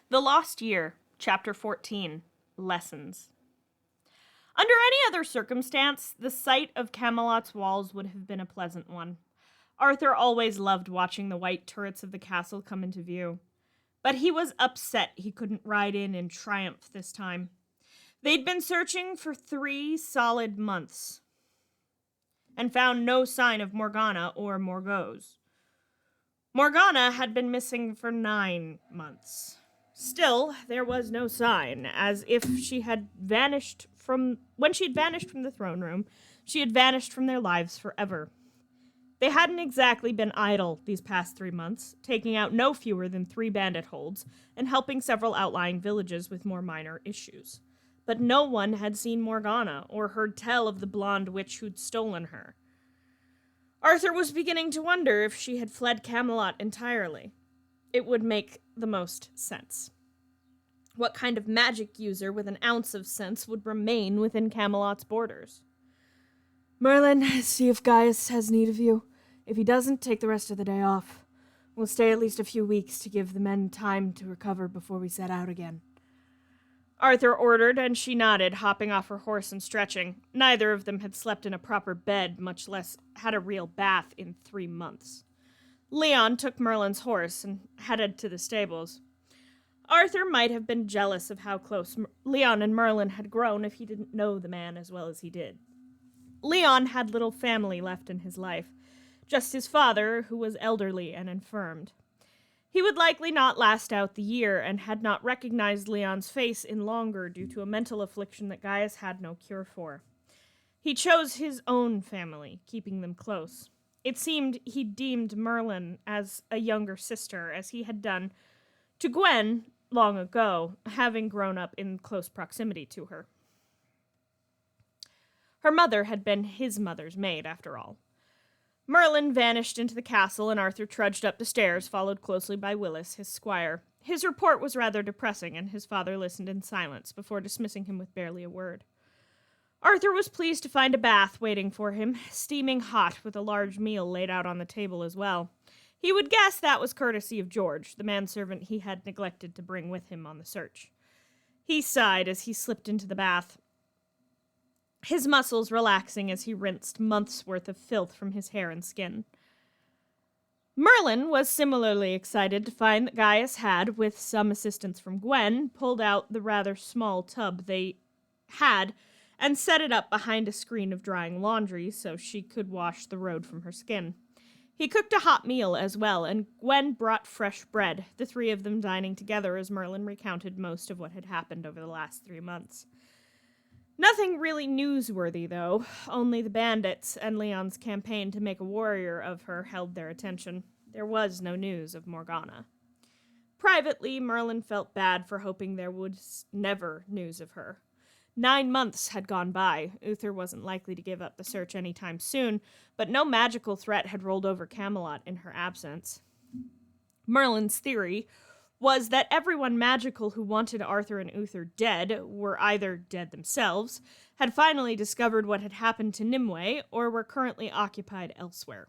The Lost Year, Chapter 14, Lessons. Under any other circumstance, the sight of Camelot's walls would have been a pleasant one. Arthur always loved watching the white turrets of the castle come into view. But he was upset he couldn't ride in triumph this time. They'd been searching for 3 solid months and found no sign of Morgana or Morgause. Morgana had been missing for 9 months. Still, there was no sign, as if she had vanished from... When she had vanished from the throne room, she had vanished from their lives forever. They hadn't exactly been idle these past 3 months, taking out no fewer than 3 bandit holds and helping several outlying villages with more minor issues. But no one had seen Morgana or heard tell of the blonde witch who'd stolen her. Arthur was beginning to wonder if she had fled Camelot entirely. It would make the most sense. What kind of magic user with an ounce of sense would remain within Camelot's borders? Merlin, see if Gaius has need of you. If he doesn't, take the rest of the day off. We'll stay at least a few weeks to give the men time to recover before we set out again. Arthur ordered, and she nodded, hopping off her horse and stretching. Neither of them had slept in a proper bed, much less had a real bath in 3 months. Leon took Merlin's horse and headed to the stables. Arthur might have been jealous of how close Leon and Merlin had grown if he didn't know the man as well as he did. Leon had little family left in his life, just his father, who was elderly and infirmed. He would likely not last out the year, and had not recognized Leon's face in longer due to a mental affliction that Gaius had no cure for. He chose his own family, keeping them close. It seemed he deemed Merlin as a younger sister, as he had done to Gwen long ago, having grown up in close proximity to her. Her mother had been his mother's maid, after all. Merlin vanished into the castle, and Arthur trudged up the stairs, followed closely by Willis, his squire. His report was rather depressing, and his father listened in silence before dismissing him with barely a word. Arthur was pleased to find a bath waiting for him, steaming hot, with a large meal laid out on the table as well. He would guess that was courtesy of George, the manservant he had neglected to bring with him on the search. He sighed as he slipped into the bath, his muscles relaxing as he rinsed months' worth of filth from his hair and skin. Merlin was similarly excited to find that Gaius had, with some assistance from Gwen, pulled out the rather small tub they had and set it up behind a screen of drying laundry so she could wash the road from her skin. He cooked a hot meal as well, and Gwen brought fresh bread, the 3 of them dining together as Merlin recounted most of what had happened over the last 3 months. Nothing really newsworthy, though. Only the bandits and Leon's campaign to make a warrior of her held their attention. There was no news of Morgana. Privately, Merlin felt bad for hoping there was never news of her. 9 months had gone by. Uther wasn't likely to give up the search anytime soon, but no magical threat had rolled over Camelot in her absence. Merlin's theory was that everyone magical who wanted Arthur and Uther dead were either dead themselves, had finally discovered what had happened to Nimue, or were currently occupied elsewhere.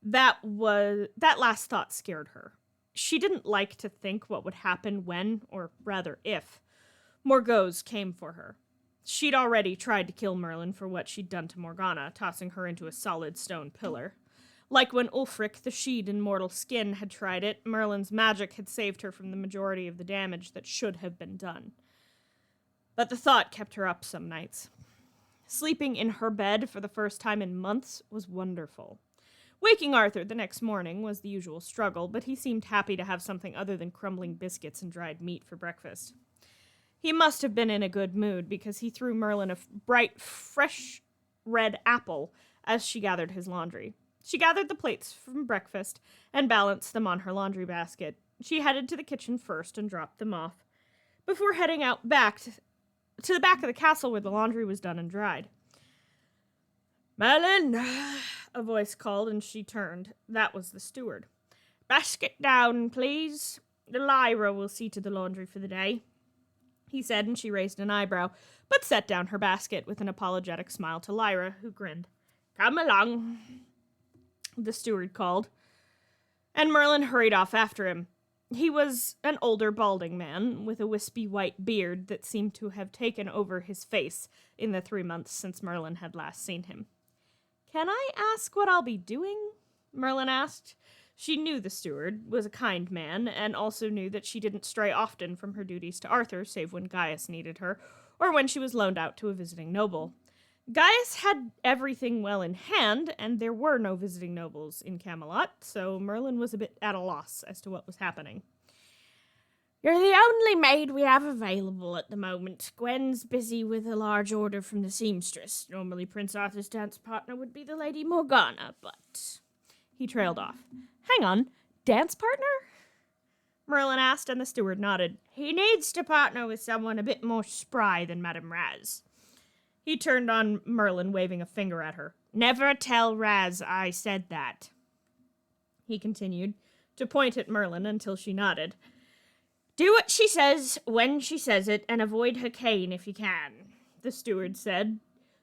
That last thought scared her. She didn't like to think what would happen when, or rather if, Morgause came for her. She'd already tried to kill Merlin for what she'd done to Morgana, tossing her into a solid stone pillar. Like when Ulfric, the Sheed in mortal skin, had tried it, Merlin's magic had saved her from the majority of the damage that should have been done. But the thought kept her up some nights. Sleeping in her bed for the first time in months was wonderful. Waking Arthur the next morning was the usual struggle, but he seemed happy to have something other than crumbling biscuits and dried meat for breakfast. He must have been in a good mood, because he threw Merlin a bright, fresh red apple as she gathered his laundry. She gathered the plates from breakfast and balanced them on her laundry basket. She headed to the kitchen first and dropped them off, before heading out back to the back of the castle where the laundry was done and dried. "Merlin," a voice called, and she turned. That was the steward. "Basket down, please. Lyra will see to the laundry for the day," he said, and she raised an eyebrow, but set down her basket with an apologetic smile to Lyra, who grinned. "Come along," the steward called, and Merlin hurried off after him. He was an older, balding man with a wispy white beard that seemed to have taken over his face in the 3 months since Merlin had last seen him. "Can I ask what I'll be doing?" Merlin asked. She knew the steward was a kind man, and also knew that she didn't stray often from her duties to Arthur, save when Gaius needed her, or when she was loaned out to a visiting noble. Gaius had everything well in hand, and there were no visiting nobles in Camelot, so Merlin was a bit at a loss as to what was happening. "You're the only maid we have available at the moment. Gwen's busy with a large order from the seamstress. Normally Prince Arthur's dance partner would be the Lady Morgana, but..." He trailed off. "Hang on, dance partner?" Merlin asked, and the steward nodded. "He needs to partner with someone a bit more spry than Madame Raz." He turned on Merlin, waving a finger at her. "Never tell Raz I said that." He continued to point at Merlin until she nodded. "Do what she says when she says it, and avoid her cane if you can," the steward said,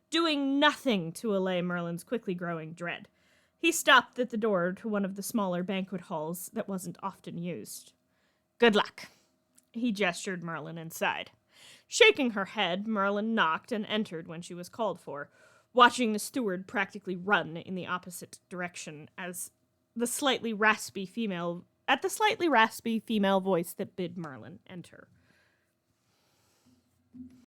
doing nothing to allay Merlin's quickly growing dread. He stopped at the door to one of the smaller banquet halls that wasn't often used. "Good luck." He gestured Merlin inside. Shaking her head, Merlin knocked and entered when she was called for, watching the steward practically run in the opposite direction as the slightly raspy female voice that bid Merlin enter.